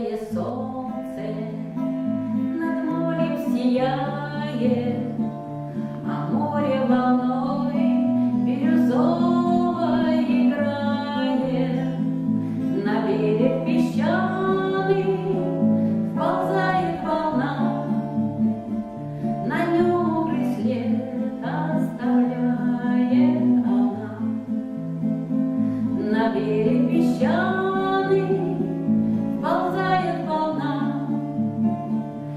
Белое солнце над морем сияет, а море волной бирюзовой играет. На берег песчаный вползает волна, на нем мокрый след оставляет она. На берег песчаный вползает волна,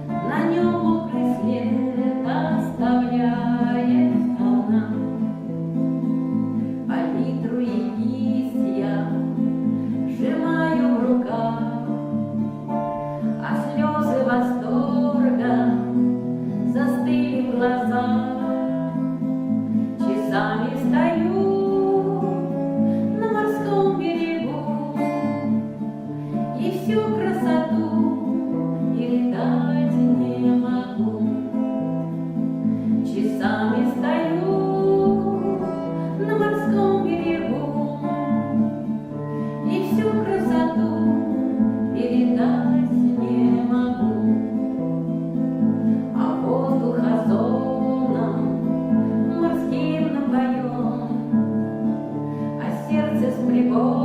на нем мокрый след оставляет она. Палитру и кисть я сжимаю в руках, а слезы восторга застыли в глазах. Часами стою на морском берегу и всю красоту передать не могу. Часами стою на морском берегу и всю красоту передать не могу. А воздух озоном морским напоен, а сердце с прибоем